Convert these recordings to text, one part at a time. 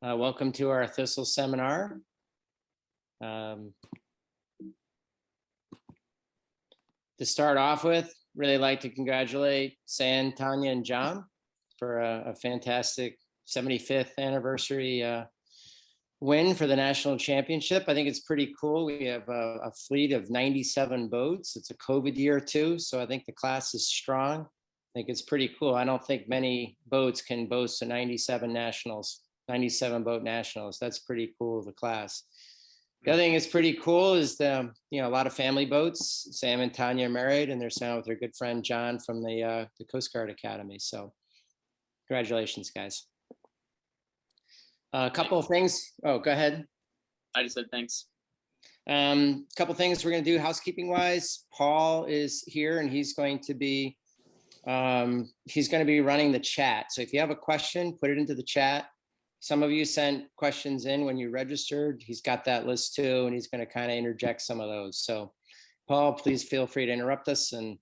Welcome to our Thistle seminar. To start off with, really like to congratulate Sam, Tanya, and John for a fantastic 75th anniversary win for the national championship. I think it's pretty cool. We have a fleet of 97 boats. It's a COVID year too, so I think the class is strong. I think it's pretty cool. I don't think many boats can boast a 97 boat nationals. That's pretty cool, the class. The other thing that's pretty cool is a lot of family boats. Sam and Tanya are married, and they're sailing with their good friend John from the Coast Guard Academy. So congratulations, guys. A couple of things. Oh, go ahead. I just said thanks. A couple of things we're going to do housekeeping wise. Paul is here, and he's going to be running the chat. So if you have a question, put it into the chat. Some of you sent questions in when you registered. He's got that list too, and he's going to kind of interject some of those. So Paul, please feel free to interrupt us and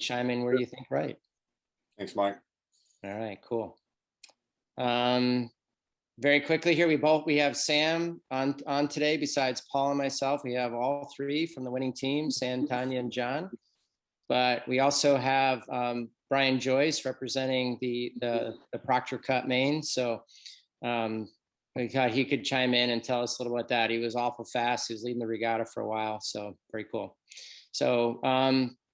chime in where you think right. Thanks, Mike. All right, cool. Very quickly here, we have Sam on today. Besides Paul and myself, we have all three from the winning team, Sam, Tanya, and John. But we also have Brian Joyce representing the Proctor Cup main. So we thought he could chime in and tell us a little about that. He was awful fast. He was leading the regatta for a while. So very cool. So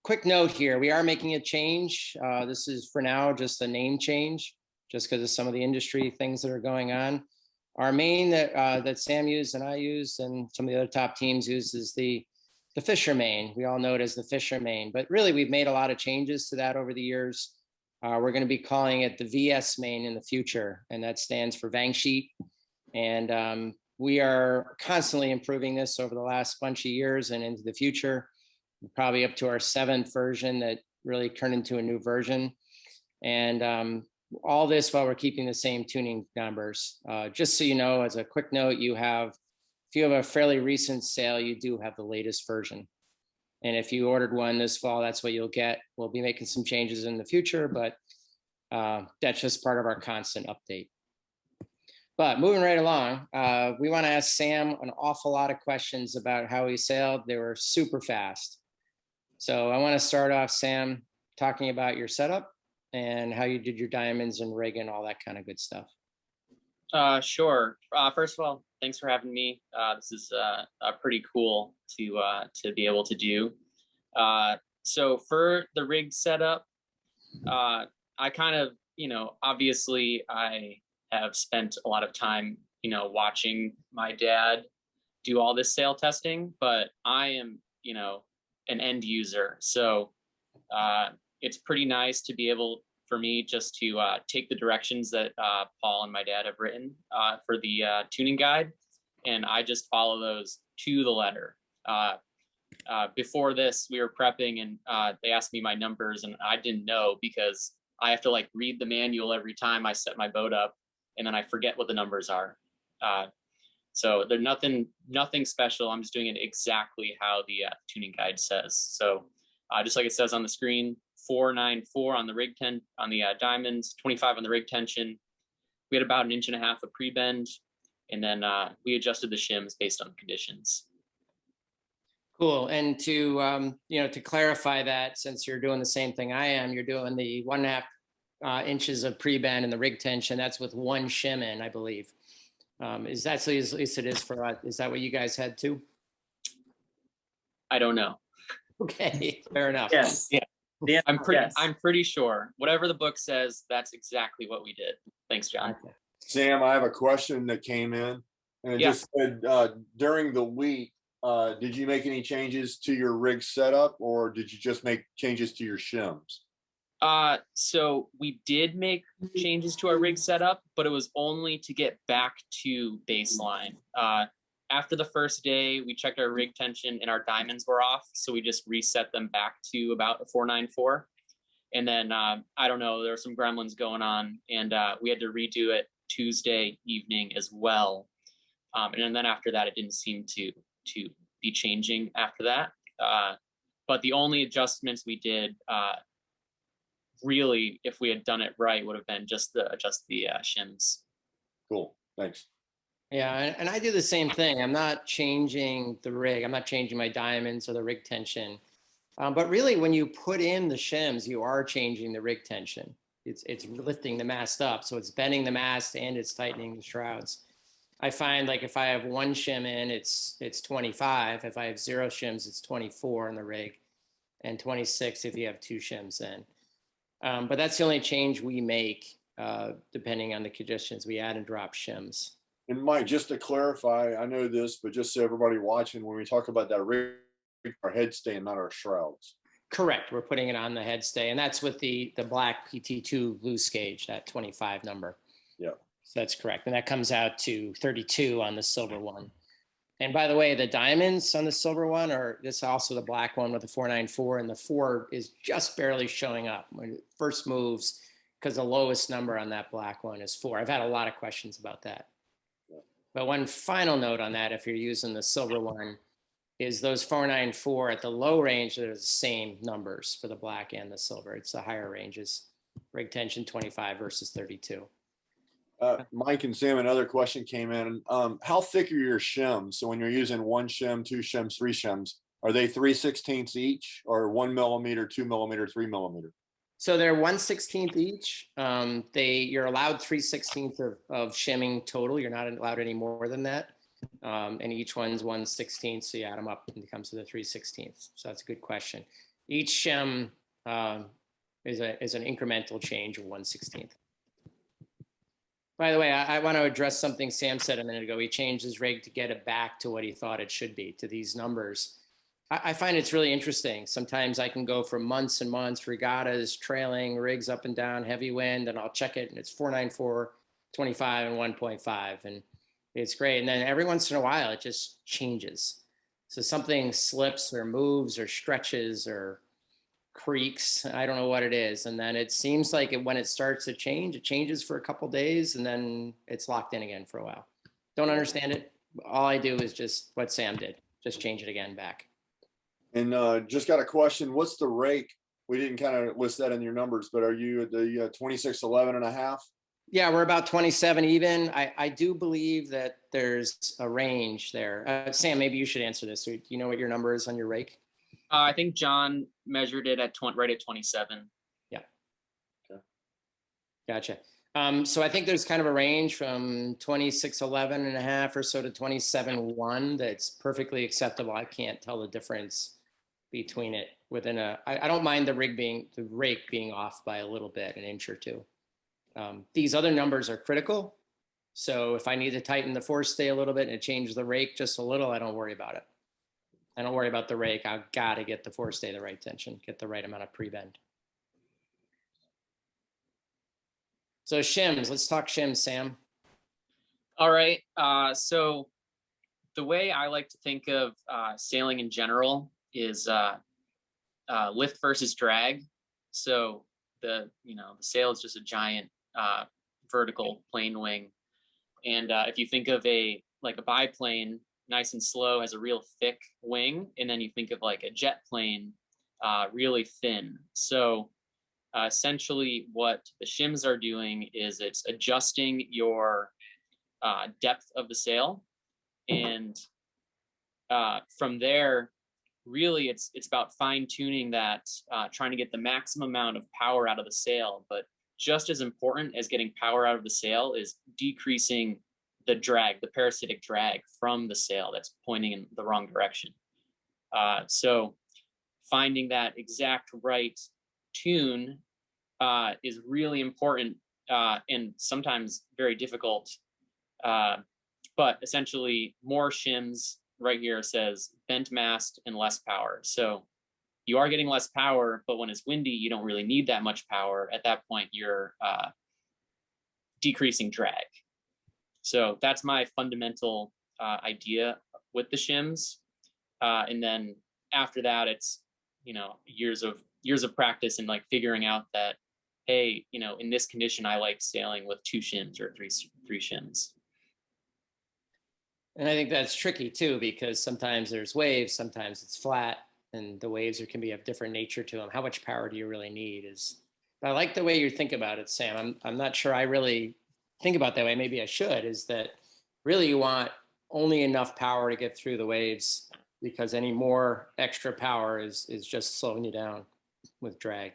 quick note here, we are making a change. This is for now just a name change, just because of some of the industry things that are going on. Our main that Sam used and I used and some of the other top teams use is the Fisher main. We all know it as the Fisher main, but really we've made a lot of changes to that over the years. We're going to be calling it the VS main in the future, and that stands for Vang Sheet. And we are constantly improving this over the last bunch of years and into the future, probably up to our 7th version that really turned into a new version. And all this while we're keeping the same tuning numbers. Just so you know, as a quick note, if you have a fairly recent sale, you do have the latest version. And if you ordered one this fall, that's what you'll get. We'll be making some changes in the future, but that's just part of our constant update. But moving right along, we want to ask Sam an awful lot of questions about how he sailed. They were super fast. So I want to start off, Sam, talking about your setup and how you did your diamonds and rig and all that kind of good stuff. Sure. First of all, thanks for having me. This is pretty cool to be able to do. So for the rig setup, I kind of, obviously I have spent a lot of time, watching my dad do all this sail testing, but I am, an end user. So it's pretty nice to be able for me just to take the directions that Paul and my dad have written for the tuning guide, and I just follow those to the letter. Before this, we were prepping, and they asked me my numbers, and I didn't know because I have to read the manual every time I set my boat up, and then I forget what the numbers are. So they're nothing special. I'm just doing it exactly how the tuning guide says. So just like it says on the screen, 494 on the rig on the diamonds, 25 on the rig tension. We had about 1.5 inches of pre-bend, and then we adjusted the shims based on conditions. Cool. And to clarify that, since you're doing the same thing I am, you're doing the 1.5 inches of pre-bend and the rig tension. That's with one shim in, I believe. Is that, so at least it is for us? Is that what you guys had too? I don't know. Okay, fair enough. Yes. Yeah. I'm pretty sure. Whatever the book says, that's exactly what we did. Thanks, John. Okay. Sam, I have a question that came in, and it just said, during the week, did you make any changes to your rig setup, or did you just make changes to your shims? So we did make changes to our rig setup, but it was only to get back to baseline. After the first day, we checked our rig tension and our diamonds were off. So we just reset them back to about a 494. And then, I don't know, there were some gremlins going on, and we had to redo it Tuesday evening as well. And then after that, it didn't seem to be changing after that. But the only adjustments we did, really, if we had done it right, would have been just adjust the shims. Cool. Thanks. Yeah, and I do the same thing. I'm not changing the rig. I'm not changing my diamonds or the rig tension. But really, when you put in the shims, you are changing the rig tension. It's lifting the mast up, so it's bending the mast and it's tightening the shrouds. I find like if I have one shim in, it's 25. If I have 0 shims, it's 24 in the rig, and 26 if you have 2 shims in. But that's the only change we make, depending on the conditions. We add and drop shims. And Mike, just to clarify, I know this, but just so everybody watching, when we talk about that rig, our head stand, not our shrouds. Correct. We're putting it on the head stay, and that's with the black PT2 loose gauge, that 25 number. Yeah. So that's correct. And that comes out to 32 on the silver one. And by the way, the diamonds on the silver one are this also the black one with the 494, and the 4 is just barely showing up when it first moves because the lowest number on that black one is 4. I've had a lot of questions about that. Yeah. But one final note on that, if you're using the silver one, is those 494 at the low range, they're the same numbers for the black and the silver. It's the higher ranges, rig tension 25 versus 32. Mike and Sam, another question came in. How thick are your shims? So when you're using 1 shim, 2 shims, 3 shims, are they 3/16 each, or 1 millimeter, 2 millimeter, 3 millimeter? So they're 1/16 each. You're allowed 3/16 of shimming total. You're not allowed any more than that. And each one's 1/16, so you add them up and it comes to the 3/16. So that's a good question. Each shim is an incremental change of 1/16. By the way, I want to address something Sam said a minute ago. He changed his rig to get it back to what he thought it should be, to these numbers. I find it's really interesting. Sometimes I can go for months and months, regattas, trailing, rigs up and down, heavy wind, and I'll check it, and it's 494, 25, and 1.5. And it's great. And then every once in a while, it just changes. So something slips or moves or stretches or creaks. I don't know what it is. And then it seems like when it starts to change, it changes for a couple of days and then it's locked in again for a while. Don't understand it. All I do is just what Sam did, just change it again back. And just got a question. What's the rake? We didn't kind of list that in your numbers, but are you at the 2611 and a half? Yeah, we're about 27 even. I do believe that there's a range there. Sam, maybe you should answer this. Do you know what your number is on your rake? I think John measured it at right at 27. Yeah. Okay. Gotcha. So I think there's kind of a range from 2611 and a half or so to 27.1 that's perfectly acceptable. I can't tell the difference between it within I don't mind the rake being off by a little bit, an inch or two. These other numbers are critical. So if I need to tighten the forestay a little bit and change the rake just a little, I don't worry about it. I don't worry about the rake. I've got to get the forestay the right tension, get the right amount of pre-bend. So shims, let's talk shims, Sam. All right. So the way I like to think of sailing in general is lift versus drag. So the sail is just a giant vertical plane wing, and if you think of a biplane, nice and slow, has a real thick wing, and then you think of like a jet plane, really thin. So essentially what the shims are doing is it's adjusting your depth of the sail, and from there really it's about fine-tuning that, trying to get the maximum amount of power out of the sail. But just as important as getting power out of the sail is decreasing the drag, the parasitic drag from the sail that's pointing in the wrong direction. So finding that exact right tune is really important, and sometimes very difficult. But essentially more shims right here says bent mast and less power. So you are getting less power, but when it's windy, you don't really need that much power. At that point, you're decreasing drag. So that's my fundamental idea with the shims. And then after that, it's, years of practice and like figuring out that, hey, in this condition, I like sailing with 2 shims or three shims. And I think that's tricky too, because sometimes there's waves, sometimes it's flat, and the waves can be of different nature to them. How much power do you really need? But I like the way you think about it, Sam. I'm not sure I really think about that way, maybe I should, is that really you want only enough power to get through the waves, because any more extra power is just slowing you down with drag.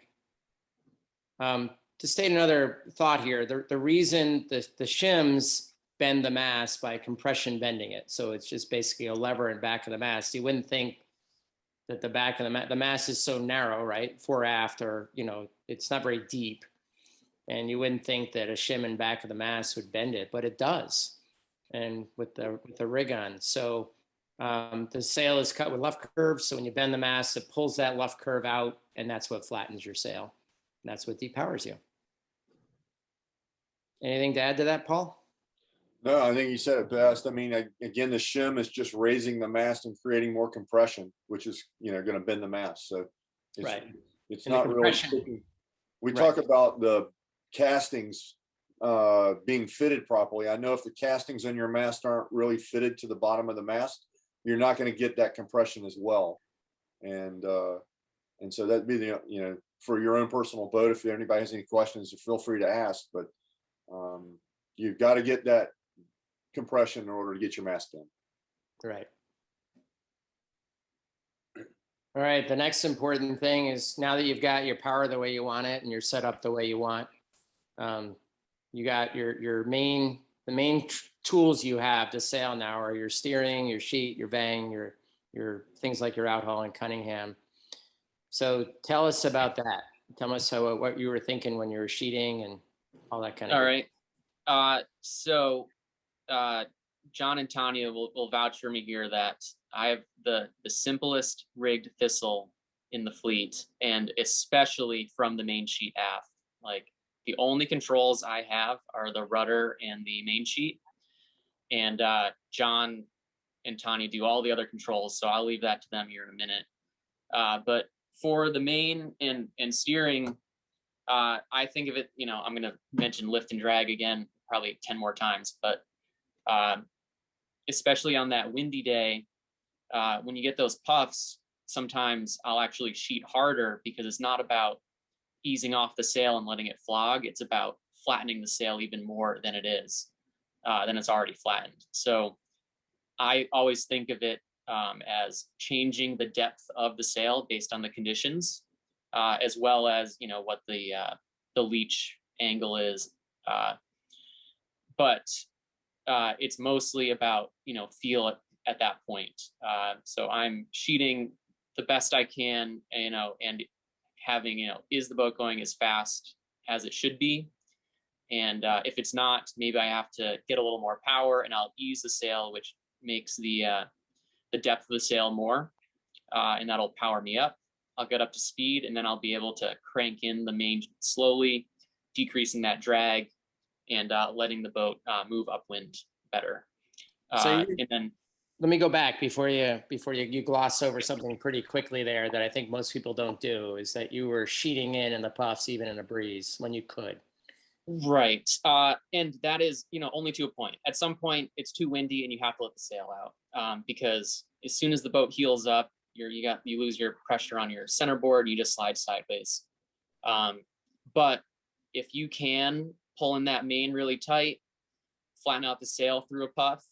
To state another thought here, the reason the shims bend the mast by compression bending it, so it's just basically a lever in back of the mast. You wouldn't think that the back of the mast is so narrow, right? Fore aft, or, you know, it's not very deep. And you wouldn't think that a shim in back of the mast would bend it, but it does. And with the rig on. So the sail is cut with luff curves. So when you bend the mast, it pulls that luff curve out, and that's what flattens your sail. And that's what depowers you. Anything to add to that, Paul? No, I think you said it best. I mean, again, the shim is just raising the mast and creating more compression, which is, you know, going to bend the mast. So it's, Right. It's And not really sticking. We talk about the castings being fitted properly. I know if the castings on your mast aren't really fitted to the bottom of the mast, you're not going to get that compression as well. And so that'd be the, you know, for your own personal boat, if anybody has any questions, feel free to ask. But you've got to get that compression in order to get your mast bent. Right. All right, the next important thing is, now that you've got your power the way you want it and you're set up the way you want, you got the main tools you have to sail now are your steering, your sheet, your vang, your things like your outhaul and Cunningham. So tell us about that. Tell us what you were thinking when you were sheeting and all that kind of. All right. So John and Tanya will vouch for me here that I have the simplest rigged Thistle in the fleet, and especially from the main sheet aft. Like, the only controls I have are the rudder and the main sheet, and John and Tanya do all the other controls, so I'll leave that to them here in a minute. But for the main and steering, I think of it, you know, I'm going to mention lift and drag again probably 10 more times, but especially on that windy day, when you get those puffs, sometimes I'll actually sheet harder, because it's not about easing off the sail and letting it flog. It's about flattening the sail even more than it is, than it's already flattened. So I always think of it as changing the depth of the sail based on the conditions, as well as, you know, what the leach angle is. But it's mostly about, you know, feel at that point. So I'm sheeting the best I can, you know, and having, you know, is the boat going as fast as it should be? And if it's not, maybe I have to get a little more power, and I'll ease the sail, which makes the depth of the sail more, and that'll power me up. I'll get up to speed, and then I'll be able to crank in the main slowly, decreasing that drag, and letting the boat move upwind better. And then let me go back before you gloss over something pretty quickly there that I think most people don't do, is that you were sheeting in the puffs even in a breeze when you could. Right. And that is, you know, only to a point. At some point it's too windy and you have to let the sail out, because as soon as the boat heels up, you lose your pressure on your centerboard, you just slide sideways. But if you can pull in that main really tight, flatten out the sail through a puff,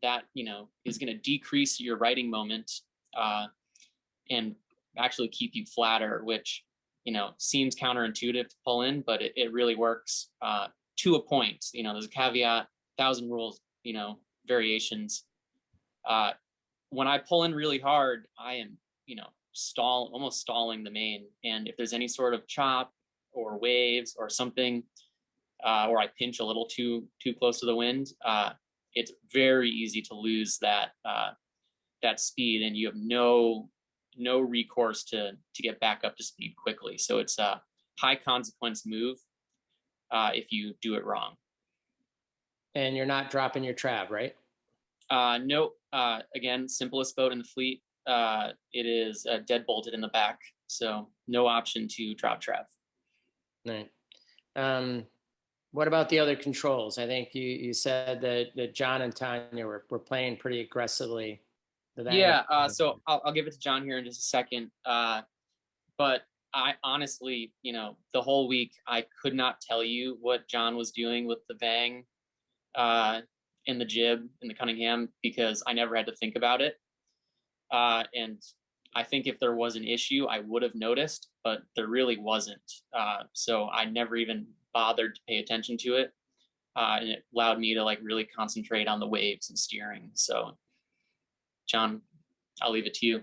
that, you know, is going to decrease your riding moment, and actually keep you flatter, which, you know, seems counterintuitive to pull in, but it really works to a point. You know, there's a caveat, 1,000 rules, you know, variations. When I pull in really hard, I am, you know, almost stalling the main. And if there's any sort of chop or waves or something, or I pinch a little too close to the wind, it's very easy to lose that speed, and you have no recourse to get back up to speed quickly. So it's a high consequence move if you do it wrong. And you're not dropping your trab, right? Nope. Again, simplest boat in the fleet. It is dead bolted in the back, so no option to drop trab. Right. What about the other controls? I think you said that John and Tanya were playing pretty aggressively. Yeah, so I'll give it to John here in just a second. But I honestly, the whole week, I could not tell you what John was doing with the Vang in the jib in the Cunningham, because I never had to think about it. And I think if there was an issue, I would have noticed, but there really wasn't. So I never even bothered to pay attention to it. And it allowed me to like really concentrate on the waves and steering. So John, I'll leave it to you.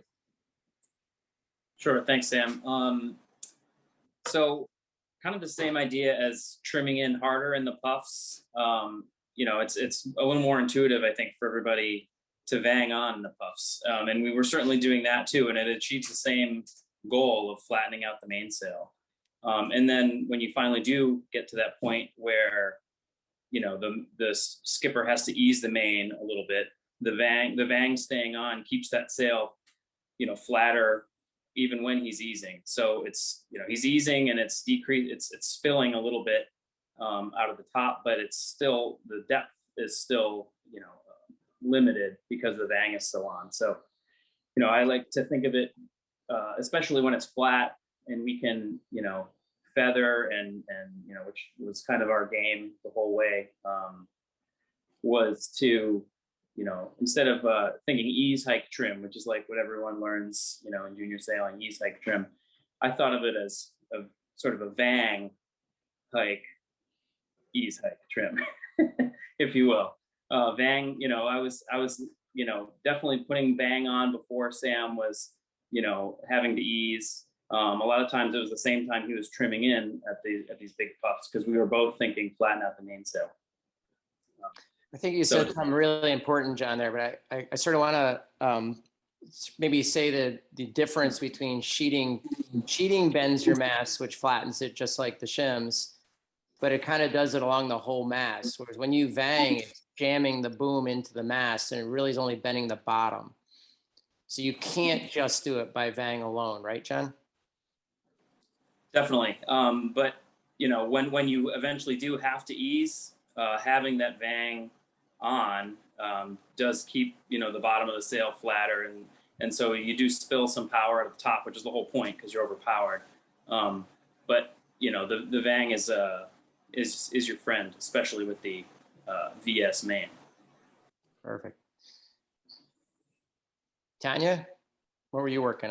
Sure. Thanks, Sam. So kind of the same idea as trimming in harder in the puffs. It's a little more intuitive, I think, for everybody to Vang on the puffs. And we were certainly doing that too. And it achieves the same goal of flattening out the mainsail. And then when you finally do get to that point where, the skipper has to ease the main a little bit, the Vang staying on keeps that sail, flatter even when he's easing. So it's, he's easing and it's it's spilling a little bit out of the top, but it's still, the depth is still, limited because the Vang is still on. So, I like to think of it, especially when it's flat and we can, feather and which was kind of our game the whole way, was to, instead of thinking ease, hike, trim, which is like what everyone learns, in junior sailing, ease, hike, trim. I thought of it as a sort of a Vang, hike, ease, hike, trim, if you will. Vang, I was, definitely putting Vang on before Sam was, having to ease. A lot of times it was the same time he was trimming in at these big puffs, because we were both thinking flatten out the mainsail. I think you said something really important, John, there, but I sort of want to maybe say the difference between sheeting. Sheeting bends your mast, which flattens it just like the shims, but it kind of does it along the whole mast. Whereas when you Vang, it's jamming the boom into the mast, and it really is only bending the bottom. So you can't just do it by Vang alone, right, John? Definitely. But when you eventually do have to ease, having that Vang on does keep the bottom of the sail flatter, and so you do spill some power at the top, which is the whole point because you're overpowered. But the Vang is your friend, especially with the VS main. Perfect. Tanya, what were you working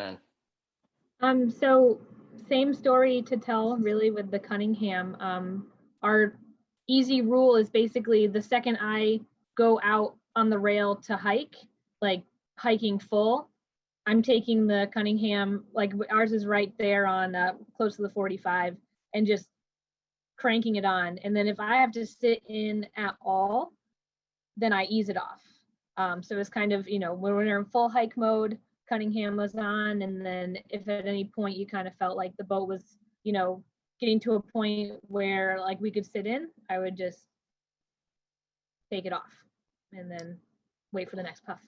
on? So same story to tell really with the Cunningham. Our easy rule is basically the second I go out on the rail to hike, like hiking full, I'm taking the Cunningham, like ours is right there on close to the 45, and just cranking it on. And then if I have to sit in at all, then I ease it off. So it's kind of, when we're in full hike mode, Cunningham was on. And then if at any point you kind of felt like the boat was, getting to a point where like we could sit in, I would just take it off and then wait for the next puff.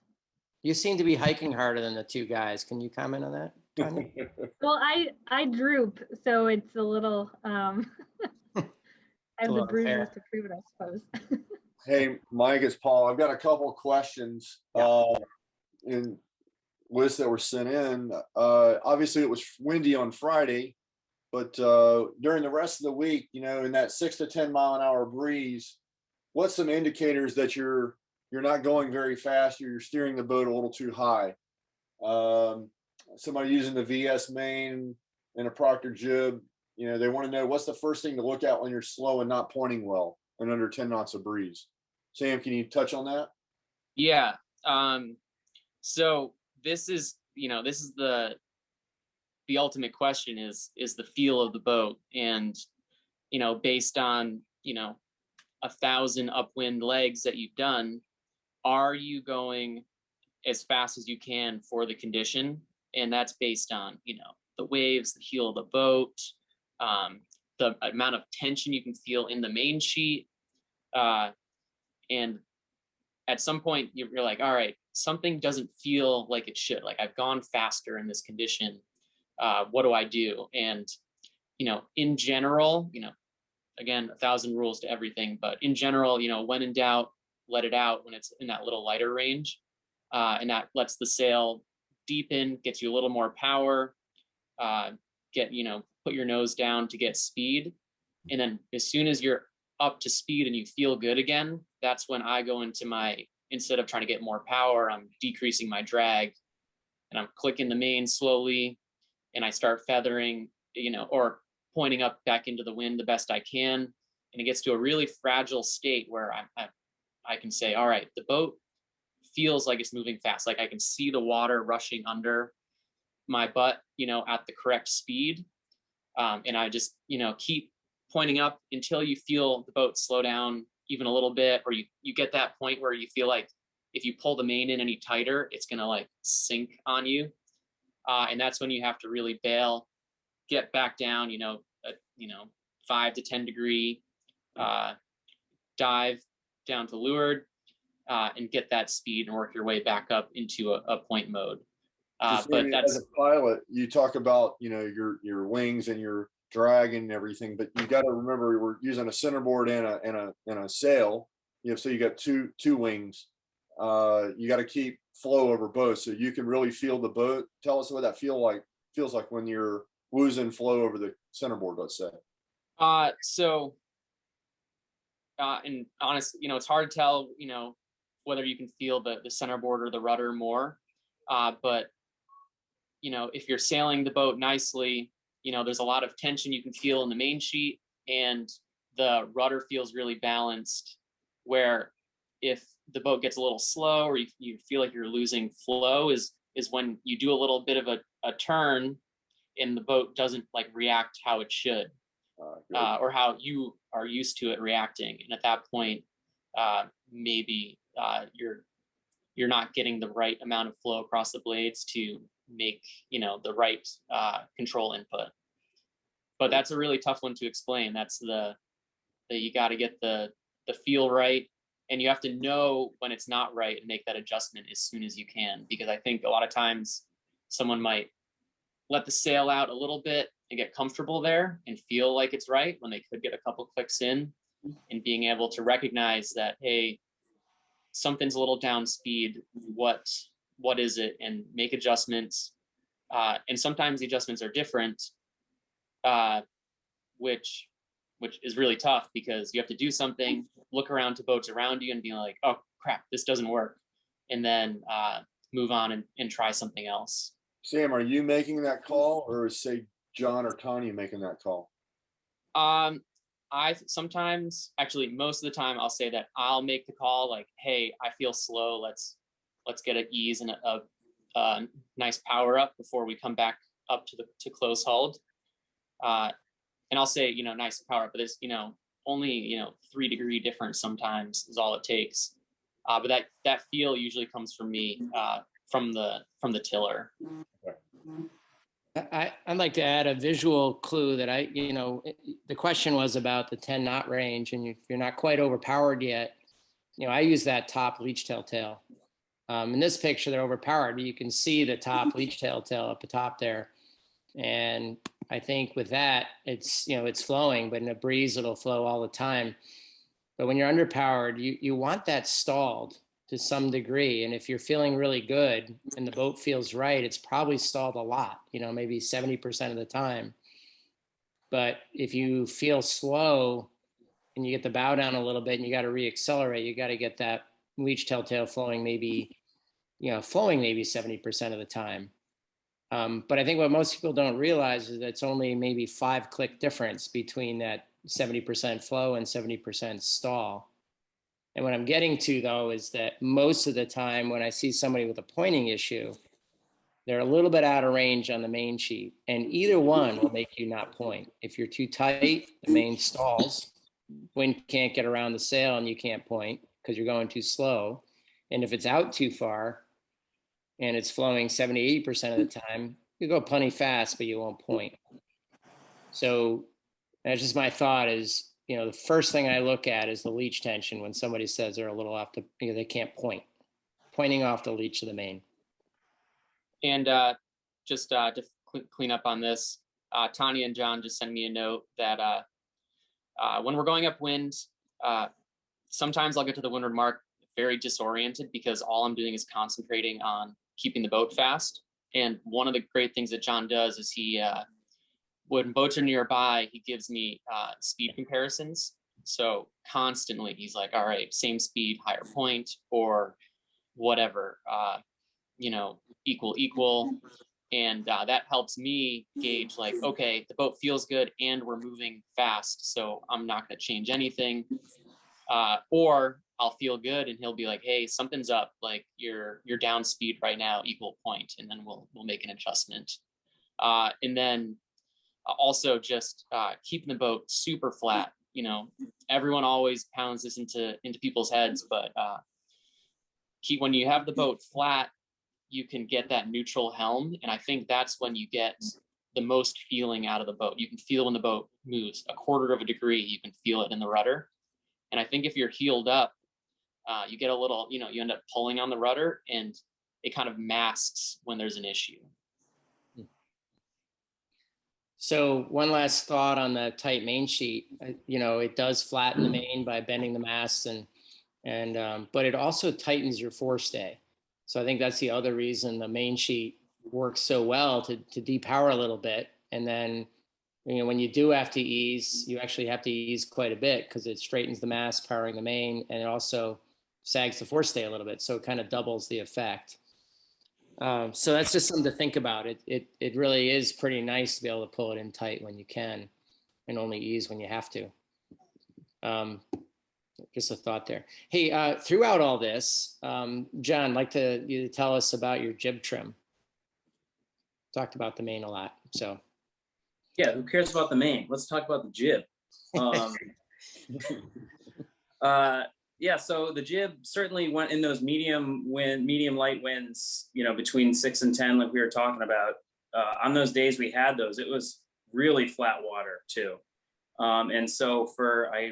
You seem to be hiking harder than the two guys. Can you comment on that, Tanya? Well, I droop, so it's a little, I have the bruises to prove it, I suppose. Hey, Mike, it's Paul. I've got a couple of questions in lists that were sent in. Obviously, it was windy on Friday, but during the rest of the week, in that 6 to 10 mile an hour breeze, what's some indicators that you're not going very fast, or you're steering the boat a little too high? Somebody using the VS main and a Proctor jib, they want to know what's the first thing to look at when you're slow and not pointing well and under 10 knots of breeze. Sam, can you touch on that? Yeah. So this is the ultimate question is the feel of the boat. And, based on, 1,000 upwind legs that you've done, are you going as fast as you can for the condition? And that's based on, the waves, the heel of the boat, the amount of tension you can feel in the main sheet. And at some point you're like, all right, something doesn't feel like it should. Like I've gone faster in this condition. What do I do? And, in general, again, 1,000 rules to everything, but in general, when in doubt, let it out when it's in that little lighter range. And that lets the sail deepen, gets you a little more power, put your nose down to get speed. And then as soon as you're up to speed and you feel good again, that's when I go into instead of trying to get more power, I'm decreasing my drag and I'm clicking the mane slowly and I start feathering, or pointing up back into the wind the best I can. And it gets to a really fragile state where I can say, all right, the boat feels like it's moving fast. Like I can see the water rushing under my butt, at the correct speed. And I just, keep pointing up until you feel the boat slow down even a little bit, or you get that point where you feel like if you pull the mane in any tighter, it's going to like sink on you. And that's when you have to really bail, get back down, 5 to 10 degree dive down to leeward, and get that speed and work your way back up into a point mode. But that's, as a pilot, you talk about, your wings and your drag and everything, but you got to remember we're using a centerboard and a sail, so you got two wings. You got to keep flow over both, so you can really feel the boat. Tell us what that feels like when you're losing flow over the centerboard, let's say. And honestly, it's hard to tell, whether you can feel the centerboard or the rudder more. But if you're sailing the boat nicely, there's a lot of tension you can feel in the main sheet, and the rudder feels really balanced. Where if the boat gets a little slow, or you feel like you're losing flow, is when you do a little bit of a turn and the boat doesn't like react how it should, or how you are used to it reacting. And at that point, maybe you're not getting the right amount of flow across the blades to make the right control input. But that's a really tough one to explain. That's that you got to get the feel right, and you have to know when it's not right and make that adjustment as soon as you can. Because I think a lot of times someone might let the sail out a little bit and get comfortable there and feel like it's right when they could get a couple clicks in, and being able to recognize that, hey, something's a little down speed. What is it? And make adjustments. And sometimes the adjustments are different, which is really tough, because you have to do something, look around to boats around you and be like, oh crap, this doesn't work. And then move on and try something else. Sam, are you making that call, or is, say, John or Tanya making that call? I sometimes, actually most of the time, I'll say that I'll make the call, like, hey, I feel slow. Let's get an ease and a nice power up before we come back up to close hold. And I'll say, nice power up, but it's, only, 3 degree difference sometimes is all it takes. But that feel usually comes from me, from the tiller. I'd like to add a visual clue that the question was about the 10 knot range, and you're not quite overpowered yet. I use that top leech tail. In this picture, they're overpowered, but you can see the top leech tail up the top there. And I think with that, it's flowing, but in a breeze, it'll flow all the time. But when you're underpowered, you want that stalled to some degree. And if you're feeling really good and the boat feels right, it's probably stalled a lot, maybe 70% of the time. But if you feel slow and you get the bow down a little bit and you got to reaccelerate, you got to get that leech tail flowing maybe 70% of the time. But I think what most people don't realize is that it's only maybe 5 click difference between that 70% flow and 70% stall. And what I'm getting to, though, is that most of the time when I see somebody with a pointing issue, they're a little bit out of range on the main sheet, and either one will make you not point. If you're too tight, the main stalls, wind can't get around the sail and you can't point because you're going too slow. And if it's out too far and it's flowing 70-80% of the time, you go plenty fast, but you won't point. So that's just my thought is, the first thing I look at is the leech tension when somebody says they're a little off they can't point. Pointing off the leech of the main. And just to clean up on this, Tanya and John just sent me a note that when we're going upwind, sometimes I'll get to the windward mark very disoriented because all I'm doing is concentrating on keeping the boat fast. And one of the great things that John does is he when boats are nearby, he gives me speed comparisons. So constantly he's like, all right, same speed, higher point, or whatever, equal. And that helps me gauge like, okay, the boat feels good and we're moving fast, so I'm not going to change anything. Or I'll feel good and he'll be like, hey, something's up, like you're down speed right now, equal point, and then we'll make an adjustment. And then also just keeping the boat super flat. Everyone always pounds this into people's heads, but when you have the boat flat, you can get that neutral helm. And I think that's when you get the most feeling out of the boat. You can feel when the boat moves a quarter of a degree, you can feel it in the rudder. And I think if you're heeled up, you get a little, you end up pulling on the rudder and it kind of masks when there's an issue. So one last thought on the tight main sheet. It does flatten the main by bending the masts but it also tightens your forestay. So I think that's the other reason the main sheet works so well to depower a little bit. And then, when you do have to ease, you actually have to ease quite a bit because it straightens the mast, powering the main, and it also sags the forestay a little bit. So it kind of doubles the effect. So that's just something to think about. It really is pretty nice to be able to pull it in tight when you can and only ease when you have to. Just a thought there. Hey, throughout all this, John, I'd like you to tell us about your jib trim. Talked about the main a lot, so. Yeah, who cares about the main? Let's talk about the jib. Yeah, so the jib certainly went in those medium light winds, between 6 and 10, like we were talking about. On those days we had those, it was really flat water too. And so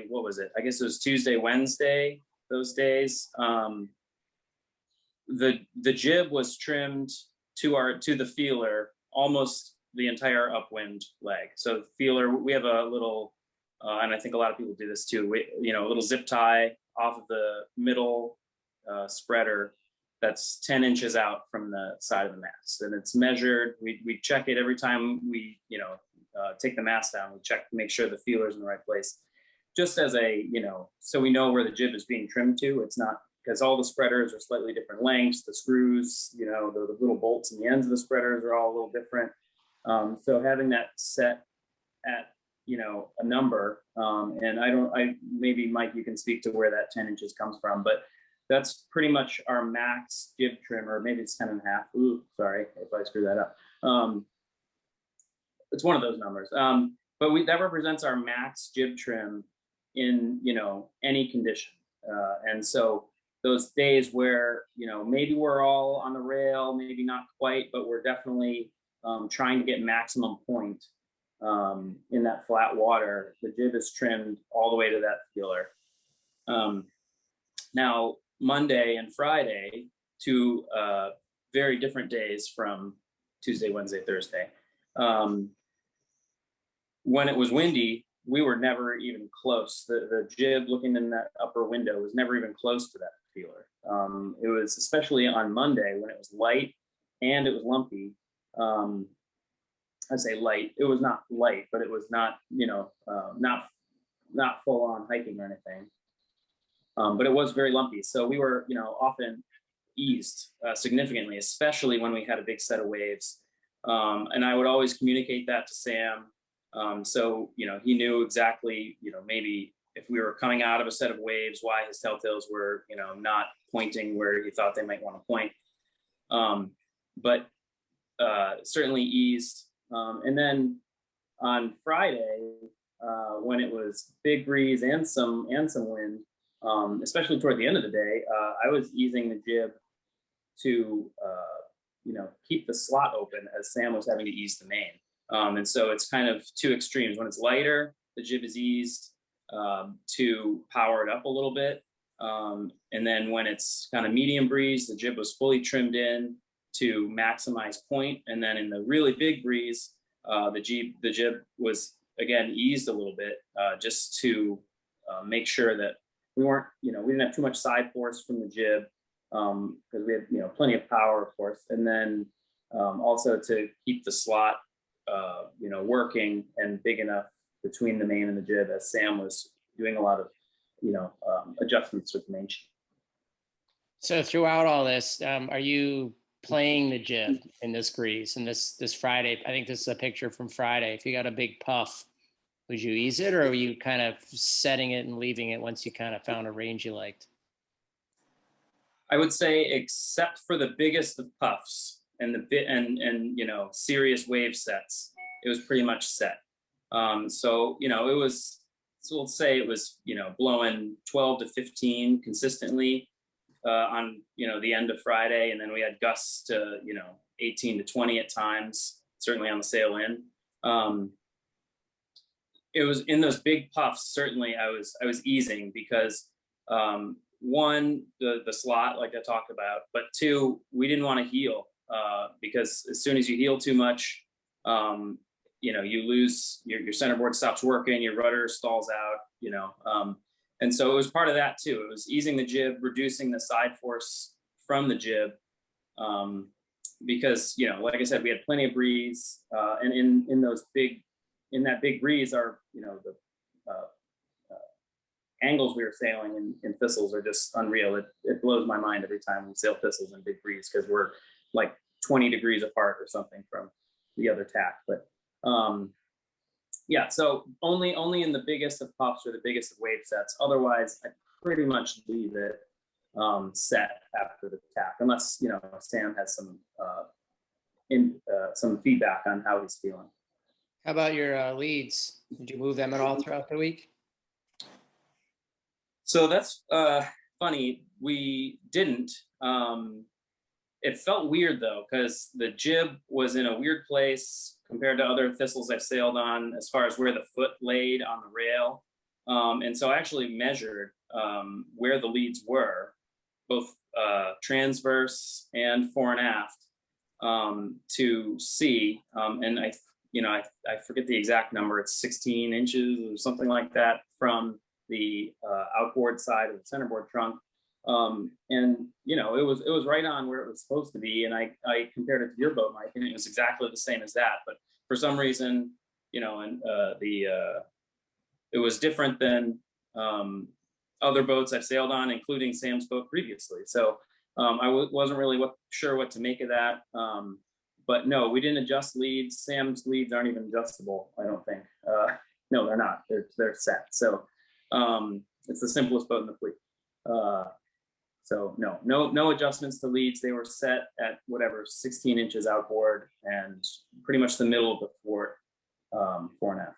what was it? I guess it was Tuesday, Wednesday, those days. The jib was trimmed to the feeler almost the entire upwind leg. So the feeler, we have a little, and I think a lot of people do this too, a little zip tie off of the middle spreader that's 10 inches out from the side of the mast. And it's measured. We check it every time we, take the mast down. We check to make sure the feeler's in the right place. Just as so we know where the jib is being trimmed to. It's not, because all the spreaders are slightly different lengths. The screws, the little bolts in the ends of the spreaders are all a little different. So having that set at, a number, and maybe Mike, you can speak to where that 10 inches comes from, but that's pretty much our max jib trim, or maybe it's 10 and a half. Ooh, sorry if I screw that up. It's one of those numbers. But that represents our max jib trim in, any condition. And so those days where, maybe we're all on the rail, maybe not quite, but we're definitely trying to get maximum point in that flat water, the jib is trimmed all the way to that feeler. Now, Monday and Friday, two very different days from Tuesday, Wednesday, Thursday. When it was windy, we were never even close. The jib looking in that upper window was never even close to that feeler. It was especially on Monday when it was light and it was lumpy. I say light. It was not light, but it was not, not full on hiking or anything. But it was very lumpy. So we were, often eased significantly, especially when we had a big set of waves. And I would always communicate that to Sam. So, he knew exactly, maybe if we were coming out of a set of waves, why his telltales were, not pointing where he thought they might want to point. But certainly eased. And then on Friday, when it was big breeze and some wind, especially toward the end of the day, I was easing the jib to, keep the slot open as Sam was having to ease the main. And so it's kind of two extremes. When it's lighter, the jib is eased to power it up a little bit. And then when it's kind of medium breeze, the jib was fully trimmed in to maximize point. And then in the really big breeze, the jib was again eased a little bit just to make sure that we weren't, we didn't have too much side force from the jib because we had, plenty of power, of course. And then also to keep the slot working and big enough between the main and the jib, as Sam was doing a lot of, adjustments with the main sheet. So throughout all this, are you playing the jib in this breeze and this Friday? I think this is a picture from Friday. If you got a big puff, would you ease it, or were you kind of setting it and leaving it once you kind of found a range you liked? I would say, except for the biggest of puffs and the bit and serious wave sets, it was pretty much set. So it was. So we'll say it was blowing 12 to 15 consistently on the end of Friday, and then we had gusts to 18 to 20 at times, certainly on the sail in. It was in those big puffs. Certainly, I was easing because one, the slot, like I talked about, but two, we didn't want to heel because as soon as you heel too much, you lose your centerboard stops working, your rudder stalls out, and so it was part of that too. It was easing the jib, reducing the side force from the jib, because like I said, we had plenty of breeze, and in that big breeze, our the angles we were sailing in thistles are just unreal. It blows my mind every time we sail thistles in big breeze, because we're like 20 degrees apart or something from the other tack. But so only in the biggest of puffs or the biggest of wave sets. Otherwise, I pretty much leave it set after the tack, unless Sam has some feedback on how he's feeling. How about your leads? Did you move them at all throughout the week? So that's funny. We didn't. It felt weird though, because the jib was in a weird place compared to other thistles I've sailed on, as far as where the foot laid on the rail. And so I actually measured where the leads were, both transverse and fore and aft, to see. And I forget the exact number. It's 16 inches or something like that from the outboard side of the centerboard trunk. And it was right on where it was supposed to be. And I compared it to your boat, Mike, and it was exactly the same as that. But for some reason, it was different than other boats I've sailed on, including Sam's boat previously. So I wasn't really sure what to make of that. But no, we didn't adjust leads. Sam's leads aren't even adjustable, I don't think. No, they're not. They're set. So it's the simplest boat in the fleet. So no adjustments to leads. They were set at whatever 16 inches outboard and pretty much the middle of the thwart, fore and aft.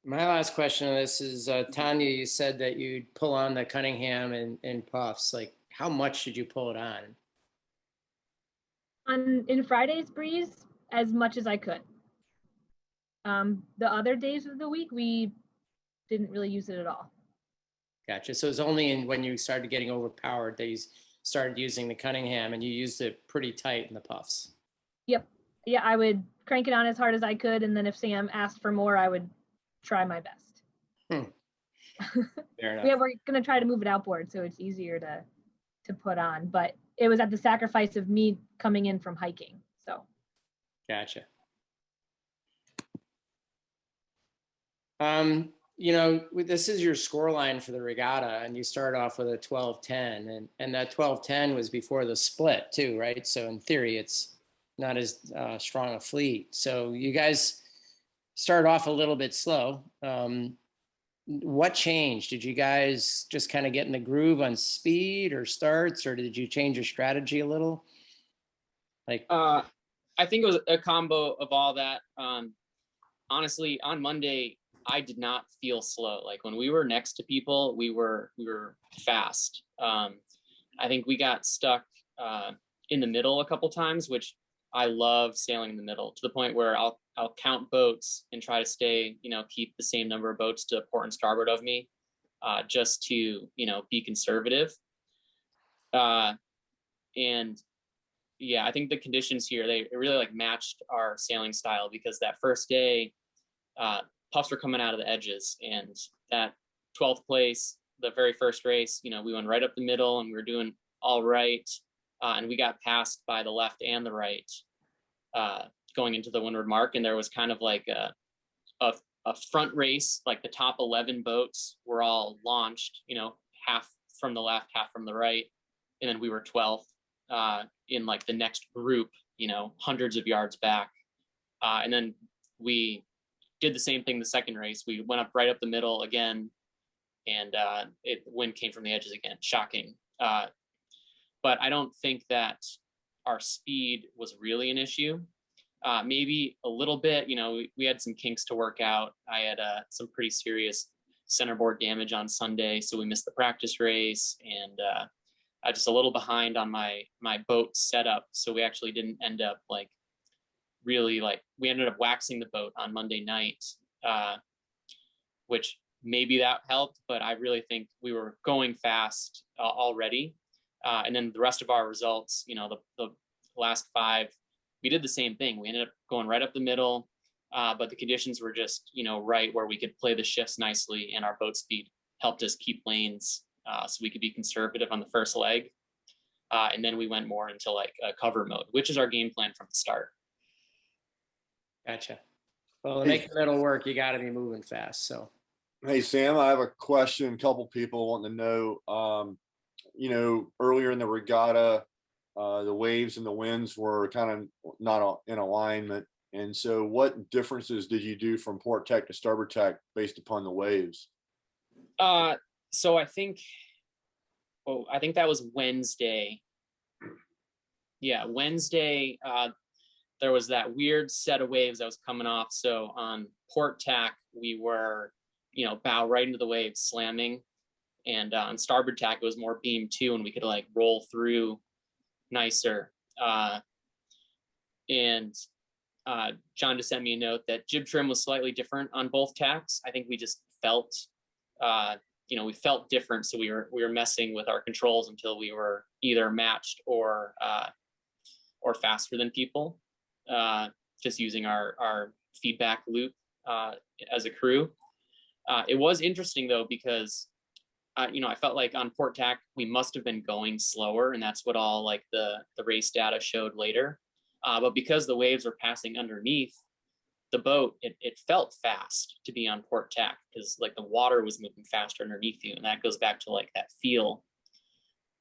My last question on this is, Tanya, you said that you'd pull on the Cunningham in puffs. Like, how much did you pull it on? In Friday's breeze, as much as I could. The other days of the week, we didn't really use it at all. Gotcha. So it's only when you started getting overpowered that you started using the Cunningham, and you used it pretty tight in the puffs. Yep. Yeah, I would crank it on as hard as I could, and then if Sam asked for more, I would try my best. Fair enough. Yeah, we're gonna try to move it outboard so it's easier to put on, but it was at the sacrifice of me coming in from hiking. So. Gotcha. This is your score line for the regatta, and you start off with a 12-10, and that 12-10 was before the split too, right? So in theory, it's not as strong a fleet. So you guys started off a little bit slow. What changed? Did you guys just kind of get in the groove on speed or starts, or did you change your strategy a little? I think it was a combo of all that. Honestly, on Monday, I did not feel slow. Like when we were next to people, we were fast. I think we got stuck in the middle a couple times, which I love sailing in the middle, to the point where I'll count boats and try to stay, keep the same number of boats to port and starboard of me, just to, be conservative. And yeah, I think the conditions here, they really matched our sailing style, because that first day, puffs were coming out of the edges, and that 12th place, the very first race, we went right up the middle and we were doing all right. And we got passed by the left and the right going into the windward mark, and there was kind of like a front race, like the top 11 boats were all launched, half from the left, half from the right. And then we were 12th in like the next group, hundreds of yards back. And then we did the same thing the second race. We went up right up the middle again, and wind came from the edges again. Shocking. But I don't think that our speed was really an issue. Maybe a little bit, we had some kinks to work out. I had some pretty serious centerboard damage on Sunday, so we missed the practice race, and I just a little behind on my boat setup. So we actually didn't end up we ended up waxing the boat on Monday night, which maybe that helped, but I really think we were going fast already. And then the rest of our results, the last 5, we did the same thing. We ended up going right up the middle, but the conditions were just, right where we could play the shifts nicely, and our boat speed helped us keep lanes so we could be conservative on the first leg. And then we went more into like a cover mode, which is our game plan from the start. Gotcha. Well, to make the middle work, you got to be moving fast. So, hey, Sam, I have a question. A couple people want to know, earlier in the regatta, the waves and the winds were kind of not in alignment. And so what differences did you do from port tack to starboard tack based upon the waves? So I think that was Wednesday. Yeah, Wednesday, there was that weird set of waves that was coming off. So on port tack, we were, bow right into the waves, slamming. And on starboard tack, it was more beam 2, and we could like roll through nicer. And John just sent me a note that jib trim was slightly different on both tacks. I think we just felt, we felt different. So we were messing with our controls until we were either matched or faster than people, just using our feedback loop as a crew. It was interesting though, because I felt like on port tack, we must have been going slower, and that's what all like the race data showed later. But because the waves were passing underneath the boat, it felt fast to be on port tack, because like the water was moving faster underneath you, and that goes back to like that feel.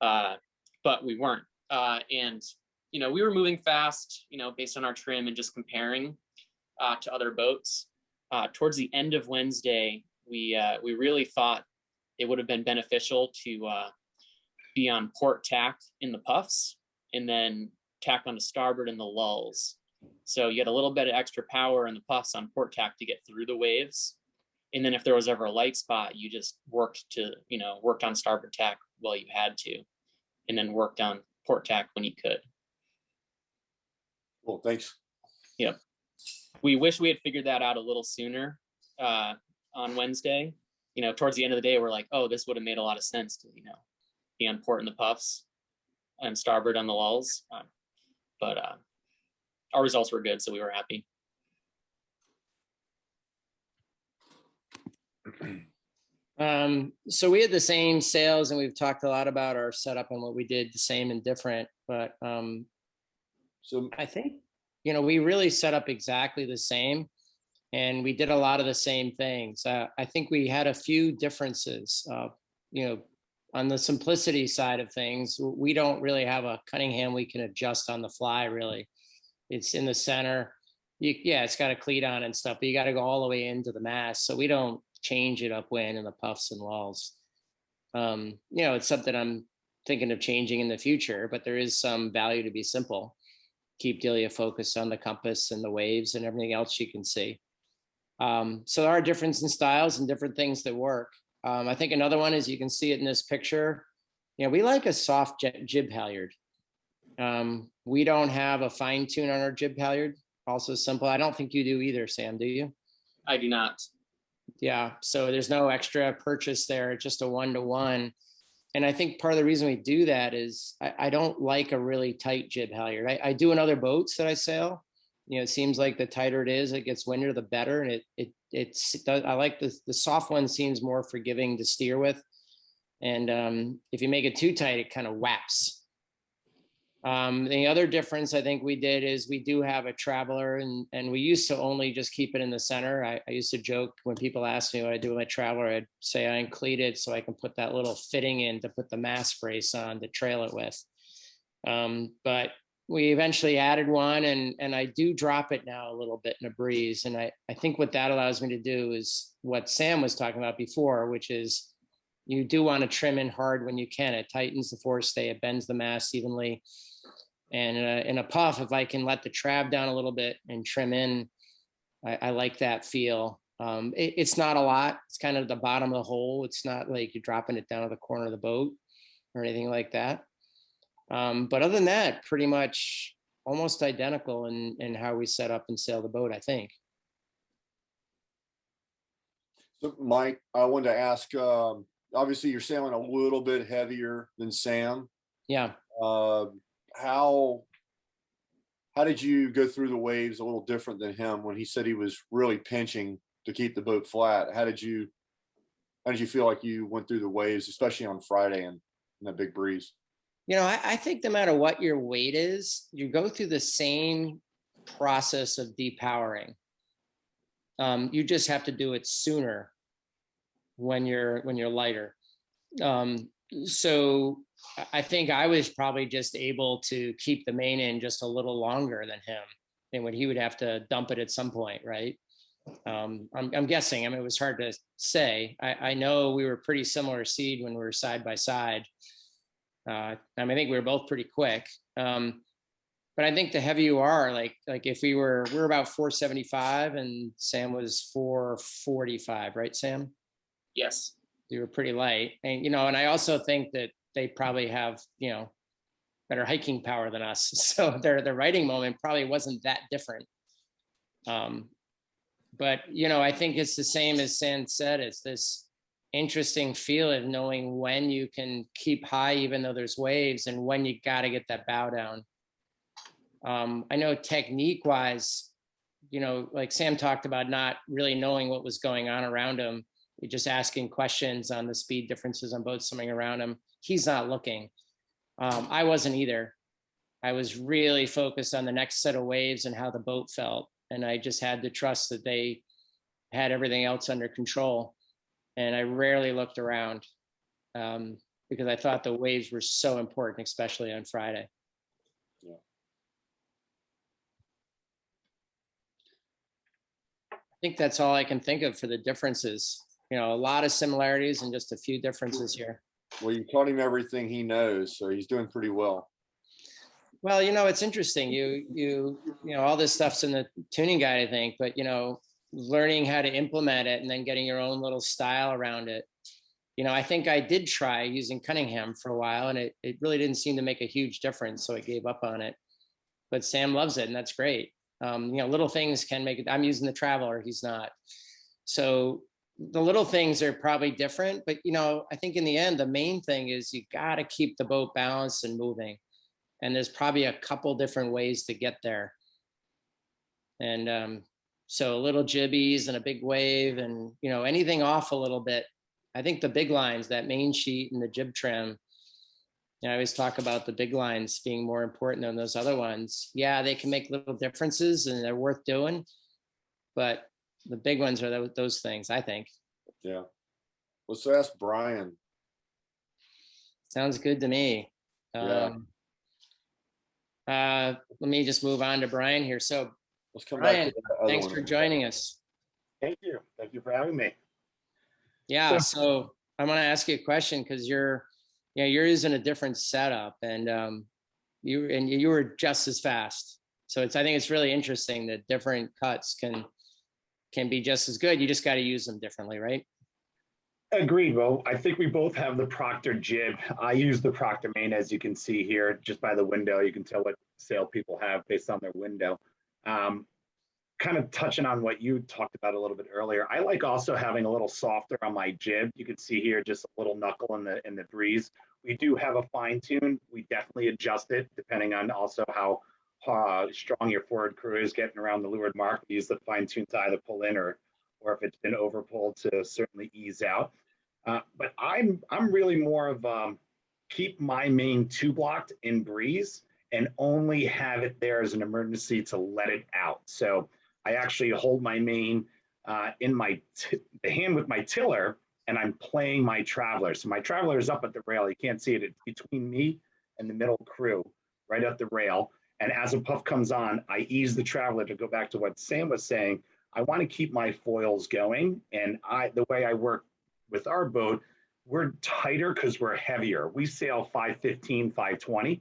But we weren't, and we were moving fast, based on our trim and just comparing to other boats. Towards the end of Wednesday, we really thought it would have been beneficial to be on port tack in the puffs and then tack onto starboard in the lulls. So you had a little bit of extra power in the puffs on port tack to get through the waves. And then if there was ever a light spot, you just worked on starboard tack while you had to, and then worked on port tack when you could. Well, thanks. Yep. We wish we had figured that out a little sooner on Wednesday. Towards the end of the day, we're like, oh, this would have made a lot of sense to, be on port in the puffs and starboard on the lulls. But our results were good, so we were happy. So we had the same sails, and we've talked a lot about our setup and what we did the same and different. But so I think, we really set up exactly the same. And we did a lot of the same things. I think we had a few differences. On the simplicity side of things, we don't really have a Cunningham we can adjust on the fly, really. It's in the center. It's got a cleat on and stuff, but you got to go all the way into the mast. So we don't change it upwind in the puffs and lulls. It's something I'm thinking of changing in the future, but there is some value to be simple. Keep Delia focused on the compass and the waves and everything else you can see. So there are differences in styles and different things that work. I think another one is, you can see it in this picture. We like a soft jib halyard. We don't have a fine tune on our jib halyard. Also simple. I don't think you do either, Sam, do you? I do not. Yeah. So there's no extra purchase there, just a 1-to-1. And I think part of the reason we do that is I don't like a really tight jib halyard. I do in other boats that I sail. It seems like the tighter it is, it gets windier, the better. And I like the soft one, seems more forgiving to steer with. And if you make it too tight, it kind of whaps. The other difference I think we did is we do have a traveler, and we used to only just keep it in the center. I used to joke when people ask me what I do with my traveler, I'd say I uncleat it so I can put that little fitting in to put the mass brace on to trail it with. But we eventually added one, and I do drop it now a little bit in a breeze. And I think what that allows me to do is what Sam was talking about before, which is you do want to trim in hard when you can. It tightens the forestay, it bends the mass evenly. And in a puff, if I can let the trab down a little bit and trim in, I like that feel. It's not a lot. It's kind of the bottom of the hole. It's not like you're dropping it down to the corner of the boat or anything like that. But other than that, pretty much almost identical in how we set up and sail the boat, I think. So Mike, I wanted to ask, obviously you're sailing a little bit heavier than Sam. Yeah. How did you go through the waves a little different than him when he said he was really pinching to keep the boat flat? How did you feel like you went through the waves, especially on Friday in that big breeze? You know, I think no matter what your weight is, you go through the same process of depowering. You just have to do it sooner when you're lighter. So I think I was probably just able to keep the main in just a little longer than him, and when he would have to dump it at some point, right? I'm guessing. I mean, it was hard to say. I know we were pretty similar seed when we were side by side. I think we were both pretty quick. But I think the heavier you are, like if we're about 475 and Sam was 445, right, Sam? Yes. You were pretty light. And, and I also think that they probably have, better hiking power than us. So their riding moment probably wasn't that different. But, I think it's the same as Sam said, it's this interesting feel of knowing when you can keep high, even though there's waves, and when you got to get that bow down. I know technique wise, like Sam talked about not really knowing what was going on around him. You're just asking questions on the speed differences on boats swimming around him. He's not looking. I wasn't either. I was really focused on the next set of waves and how the boat felt. And I just had to trust that they had everything else under control. And I rarely looked around because I thought the waves were so important, especially on Friday. Yeah. I think that's all I can think of for the differences. A lot of similarities and just a few differences here. Well, you taught him everything he knows, so he's doing pretty well. Well, it's interesting. You all this stuff's in the tuning guide, I think, but learning how to implement it and then getting your own little style around it. I think I did try using Cunningham for a while, and it really didn't seem to make a huge difference, so I gave up on it. But Sam loves it, and that's great. Little things can make it. I'm using the Traveler, he's not. So the little things are probably different, but I think in the end, the main thing is you got to keep the boat balanced and moving. And there's probably a couple different ways to get there. And so little jibbies and a big wave and, anything off a little bit. I think the big lines, that main sheet and the jib trim, I always talk about the big lines being more important than those other ones. Yeah, they can make little differences and they're worth doing, but the big ones are those things, I think. Yeah. Let's ask Brian. Sounds good to me. Yeah. Let me just move on to Brian here. So Let's come Brian, back to that other thanks one. for joining us. Thank you. Thank you for having me. Yeah, so I want to ask you a question because you're using a different setup, and you were just as fast. So I think it's really interesting that different cuts can be just as good. You just got to use them differently, right? Agreed. Well, I think we both have the Proctor jib. I use the Proctor main, as you can see here, just by the window. You can tell what sail people have based on their window. Kind of touching on what you talked about a little bit earlier, I like also having a little softer on my jib. You can see here just a little knuckle in the breeze. We do have a fine tune. We definitely adjust it depending on also how strong your forward crew is getting around the leeward mark. We use the fine tune to either pull in or if it's been over pulled to certainly ease out. But I'm really more of keep my main two blocked in breeze and only have it there as an emergency to let it out. So I actually hold my main in the hand with my tiller, and I'm playing my traveler. So my traveler is up at the rail. You can't see it. It's between me and the middle crew, right at the rail. And as a puff comes on, I ease the traveler to go back to what Sam was saying. I want to keep my foils going. And the way I work with our boat, we're tighter because we're heavier. We sail 515, 520.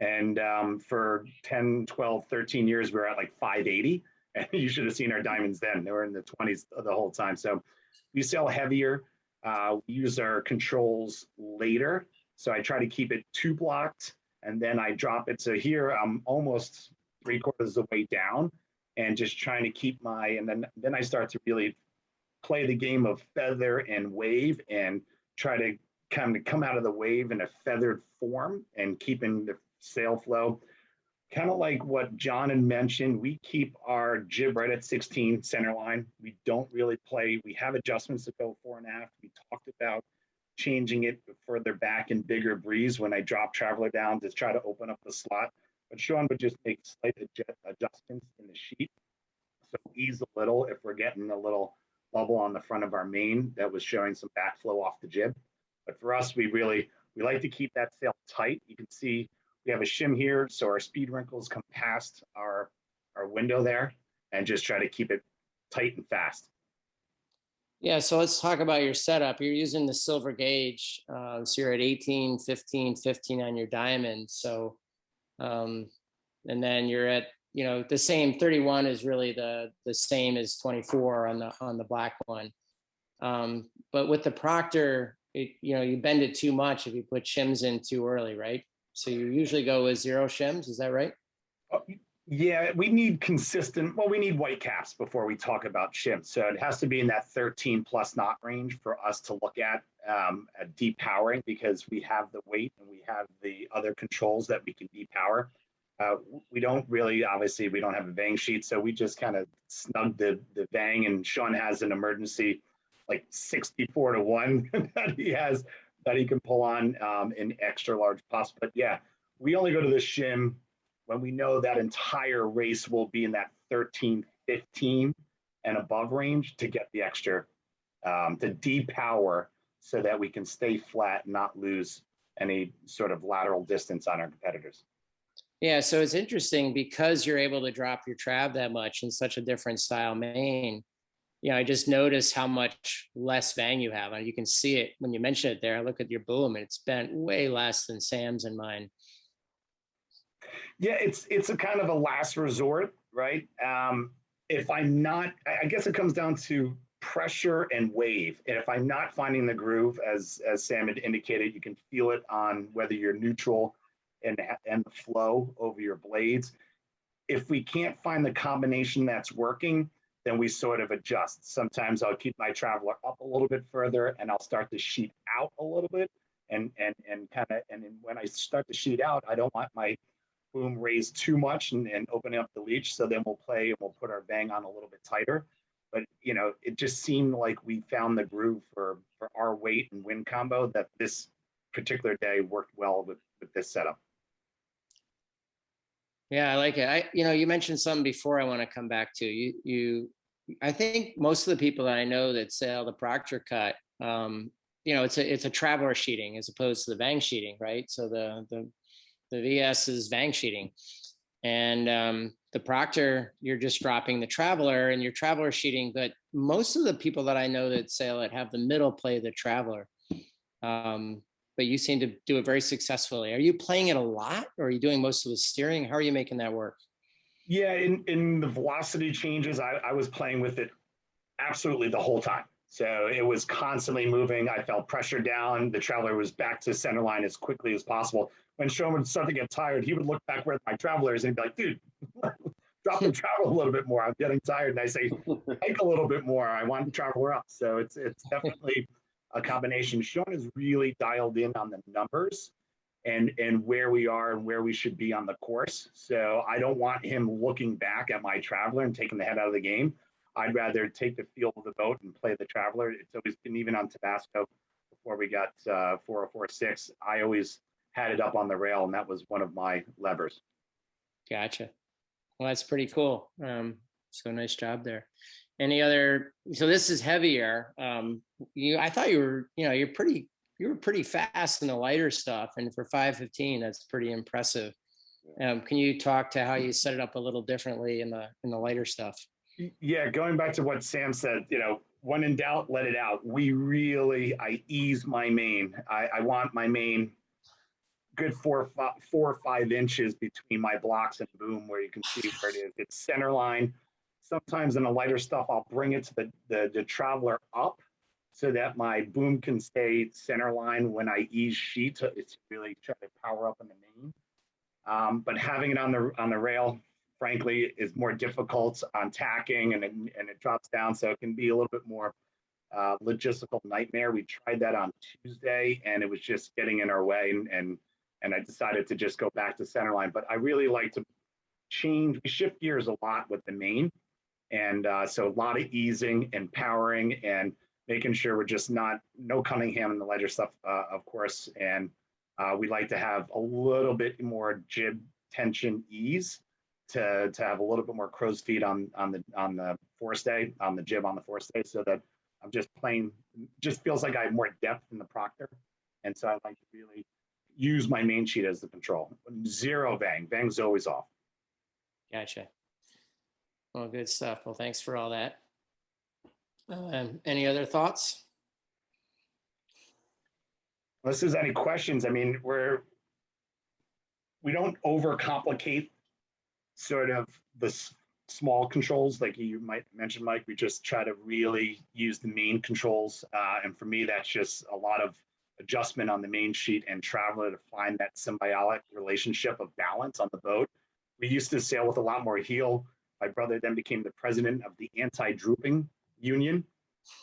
And for 10, 12, 13 years, we were at like 580. And you should have seen our diamonds then. They were in the 20s the whole time. So we sail heavier. We use our controls later. So I try to keep it 2 blocked, and then I drop it. So here I'm almost 3/4 of the way down, and just trying to keep and then I start to really play the game of feather and wave, and try to kind of come out of the wave in a feathered form and keeping the sail flow. Kind of like what John had mentioned, we keep our jib right at 16 center line. We don't really play. We have adjustments that go fore and aft. We talked about changing it further back in bigger breeze when I drop traveler down to try to open up the slot. But Sean would just make slight adjustments in the sheet. So ease a little if we're getting a little bubble on the front of our main that was showing some backflow off the jib. But for us, we like to keep that sail tight. You can see we have a shim here, so our speed wrinkles come past our window there, and just try to keep it tight and fast. Yeah, so let's talk about your setup. You're using the silver gauge, so you're at 18, 15, 15 on your diamond. So, and then you're at, the same 31 is really the same as 24 on the black one. But with the Proctor, you bend it too much if you put shims in too early, right? So you usually go with 0 shims, is that right? Yeah, we need we need white caps before we talk about shims. So it has to be in that 13 plus knot range for us to look at depowering, because we have the weight and we have the other controls that we can depower. We don't really, obviously, we don't have a vang sheet, so we just kind of snug the vang, and Sean has an emergency like 64-1 that he can pull on in extra large puffs. But yeah, we only go to the shim when we know that entire race will be in that 13, 15 and above range to get the extra, to depower, so that we can stay flat and not lose any sort of lateral distance on our competitors. Yeah, so it's interesting because you're able to drop your trab that much in such a different style main. I just noticed how much less vang you have. And you can see it when you mention it there. I look at your boom, and it's bent way less than Sam's and mine. Yeah, it's a kind of a last resort, right? If I'm not, I guess it comes down to pressure and wave. And if I'm not finding the groove, as Sam had indicated, you can feel it on whether you're neutral and the flow over your blades. If we can't find the combination that's working, then we sort of adjust. Sometimes I'll keep my traveler up a little bit further, and I'll start to sheet out a little bit, and when I start to sheet out, I don't want my boom raised too much and opening up the leech. So then we'll play and we'll put our vang on a little bit tighter. But it just seemed like we found the groove for our weight and wind combo that this particular day worked well with this setup. Yeah, I like it. You mentioned something before I want to come back to. I think most of the people that I know that sail the Proctor cut, it's a traveler sheeting as opposed to the vang sheeting, right? So the VS is vang sheeting, and the Proctor, you're just dropping the traveler and your traveler sheeting. But most of the people that I know that sail it have the middle play the traveler. But you seem to do it very successfully. Are you playing it a lot, or are you doing most of the steering? How are you making that work? Yeah, in the velocity changes, I was playing with it absolutely the whole time. So it was constantly moving. I felt pressure down. The traveler was back to center line as quickly as possible. When Sean would start to get tired, he would look back where my traveler is and he'd be like, dude, drop the travel a little bit more. I'm getting tired. And I say, hike a little bit more. I want the traveler up. So it's definitely a combination. Sean is really dialed in on the numbers and where we are and where we should be on the course. So I don't want him looking back at my traveler and taking the head out of the game. I'd rather take the feel of the boat and play the traveler. It's always been, even on Tabasco before we got 4046, I always had it up on the rail, and that was one of my levers. Gotcha. Well, that's pretty cool. So nice job there. Any other, so this is heavier. I thought you were, you were pretty fast in the lighter stuff. And for 5:15, that's pretty impressive. Can you talk to how you set it up a little differently in the lighter stuff? Yeah, going back to what Sam said, when in doubt, let it out. I ease my main. I want my main good 4 or 5 inches between my blocks and boom, where you can see where it is. It's center line. Sometimes in the lighter stuff, I'll bring it to the traveler up so that my boom can stay center line when I ease sheet. It's really trying to power up in the main. But having it on the rail, frankly, is more difficult on tacking, and it drops down, so it can be a little bit more logistical nightmare. We tried that on Tuesday, and it was just getting in our way, and I decided to just go back to centerline. But I really like to we shift gears a lot with the main, and so a lot of easing and powering and making sure we're just no Cunningham in the lighter stuff, of course, and we like to have a little bit more jib tension ease to have a little bit more crow's feet on the forestay, on the jib on the forestay, so that I'm just playing, just feels like I have more depth in the proctor. And so I like to really use my main sheet as the control. Zero bang. Bang's always off. Gotcha. Well, good stuff. Well, thanks for all that. Any other thoughts? Unless there's any questions, I mean, we don't overcomplicate sort of the small controls like you might mention, Mike. We just try to really use the main controls. And for me, that's just a lot of adjustment on the main sheet and traveler to find that symbiotic relationship of balance on the boat. We used to sail with a lot more heel. My brother then became the president of the anti-drooping union.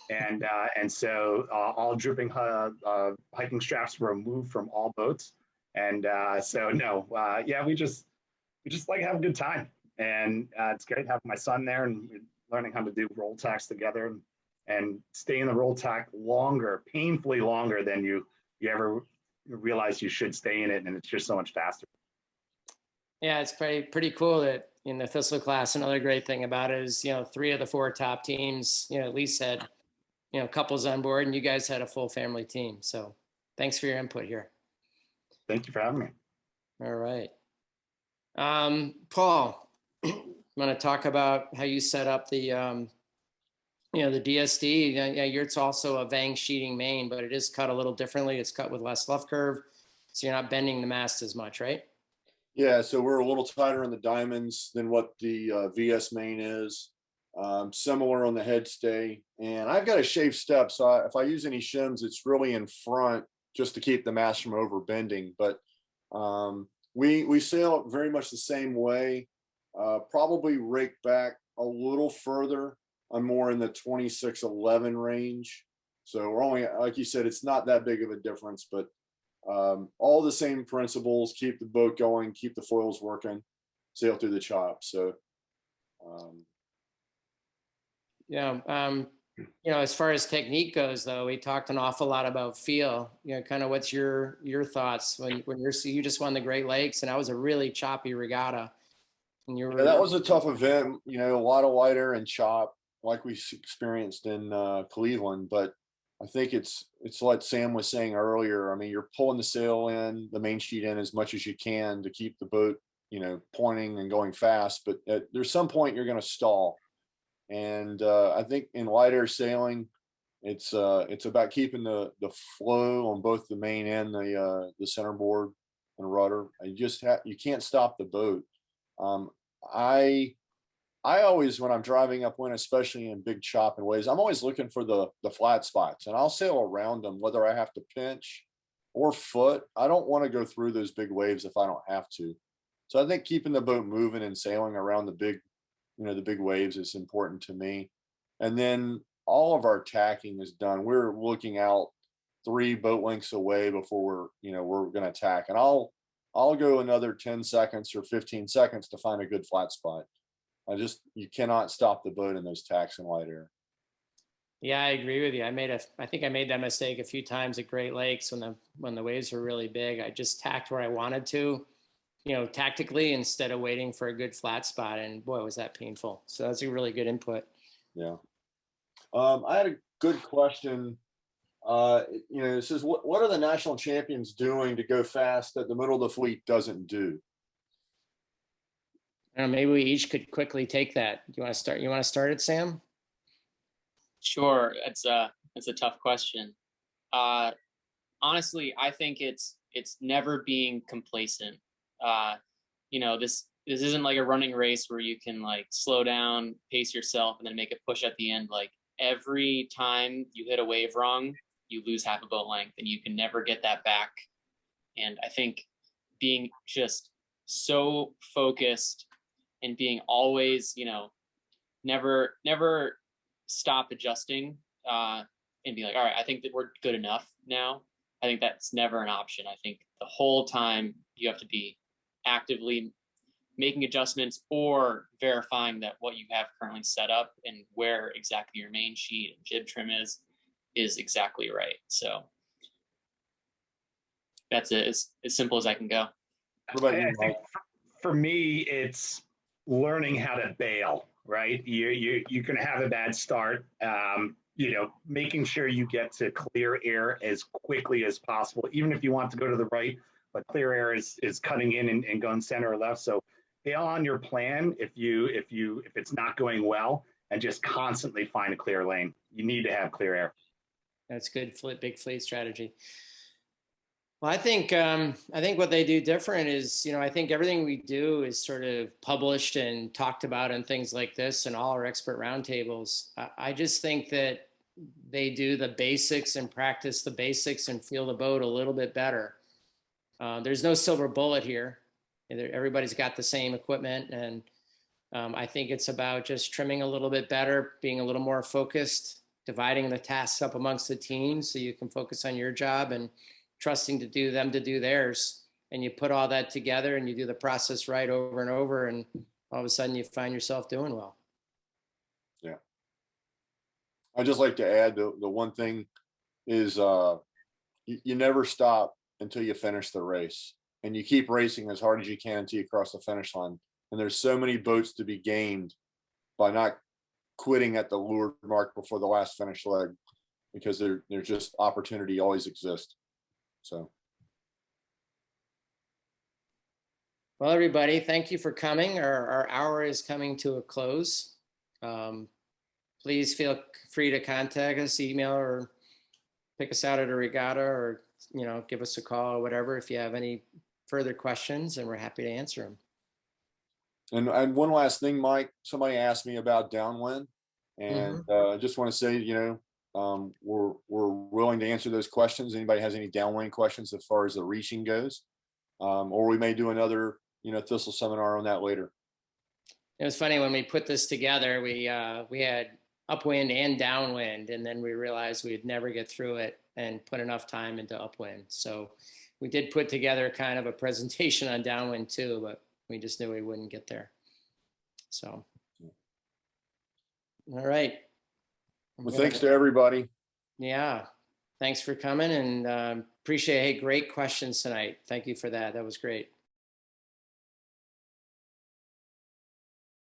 And so all drooping hiking straps were removed from all boats. And yeah, we just like to have a good time. And it's great having my son there and learning how to do roll tacks together and stay in the roll tack longer, painfully longer than you ever realize you should stay in it. And it's just so much faster. Yeah, it's pretty cool that in the Thistle class, another great thing about it is, 3 of the 4 top teams, at least had, couples on board, and you guys had a full family team. So thanks for your input here. Thank you for having me. All right. Paul, I'm going to talk about how you set up the, the DSD. It's also a Vang sheeting main, but it is cut a little differently. It's cut with less left curve, so you're not bending the mast as much, right? Yeah, so we're a little tighter on the diamonds than what the VS main is. Similar on the head stay, and I've got a shaved step, so if I use any shims, it's really in front just to keep the mast from over bending. But we sail very much the same way. Probably rake back a little further. I'm more in the 26-11 range, so we're only, like you said, it's not that big of a difference, but all the same principles: keep the boat going, keep the foils working, sail through the chop. So as far as technique goes, though, we talked an awful lot about feel. Kind of what's your thoughts when you just won the Great Lakes, and that was a really choppy regatta, and that was a tough event. A lot of lighter and chop like we experienced in Cleveland, but I think it's like Sam was saying earlier. I mean, you're pulling the sail in, the main sheet in as much as you can to keep the boat, pointing and going fast. But there's some point you're going to stall. And I think in lighter sailing, it's about keeping the flow on both the main and the centerboard and rudder. You can't stop the boat. I always, when I'm driving upwind, especially in big chopping waves, I'm always looking for the flat spots, and I'll sail around them, whether I have to pinch or foot. I don't want to go through those big waves if I don't have to. So I think keeping the boat moving and sailing around the big waves is important to me. And then all of our tacking is done. We're looking out 3 boat lengths away before we're going to tack, and I'll go another 10 seconds or 15 seconds to find a good flat spot. You cannot stop the boat in those tacks in light air. Yeah, I agree with you. I think I made that mistake a few times at Great Lakes when the waves were really big. I just tacked where I wanted to, tactically, instead of waiting for a good flat spot. And boy, was that painful. So that's a really good input. Yeah. I had a good question. It says, what are the national champions doing to go fast that the middle of the fleet doesn't do? Maybe we each could quickly take that. You want to start? You want to start it, Sam? Sure, it's a tough question. Honestly, I think it's never being complacent. This isn't like a running race where you can like slow down, pace yourself, and then make a push at the end. Like every time you hit a wave wrong, you lose half a boat length, and you can never get that back. And I think being just so focused and being always, never stop adjusting and be like, all right, I think that we're good enough now. I think that's never an option. I think the whole time you have to be actively making adjustments or verifying that what you have currently set up and where exactly your main sheet and jib trim is exactly right. So that's it. It's as simple as I can go. What about you, I think Mike? for me, it's learning how to bail, right? You can have a bad start. Making sure you get to clear air as quickly as possible, even if you want to go to the right, but clear air is cutting in and going center or left. So bail on your plan if it's not going well, and just constantly find a clear lane. You need to have clear air. That's good. Big fleet strategy. Well, I think what they do different is, I think everything we do is sort of published and talked about in things like this and all our expert roundtables. I just think that they do the basics and practice the basics and feel the boat a little bit better. There's no silver bullet here. Everybody's got the same equipment, and I think it's about just trimming a little bit better, being a little more focused, dividing the tasks up amongst the team so you can focus on your job and trusting them to do theirs. And you put all that together and you do the process right over and over, and all of a sudden you find yourself doing well. Yeah. I'd just like to add the one thing is you never stop until you finish the race, and you keep racing as hard as you can until you cross the finish line. And there's so many boats to be gained by not quitting at the leeward mark before the last finish leg, because there's just opportunity always exists. So. Well, everybody, thank you for coming. Our hour is coming to a close. Please feel free to contact us, email, or pick us out at a regatta, or give us a call or whatever if you have any further questions, and we're happy to answer them. And one last thing, Mike, somebody asked me about downwind, and I just want to say, we're willing to answer those questions. Anybody has any downwind questions as far as the reaching goes, or we may do another, Thistle seminar on that later. It was funny when we put this together, we had upwind and downwind, and then we realized we'd never get through it and put enough time into upwind. So we did put together kind of a presentation on downwind too, but we just knew we wouldn't get there. So, all right. Well, thanks to everybody. Yeah. Thanks for coming, and appreciate, great questions tonight. Thank you for that. That was great.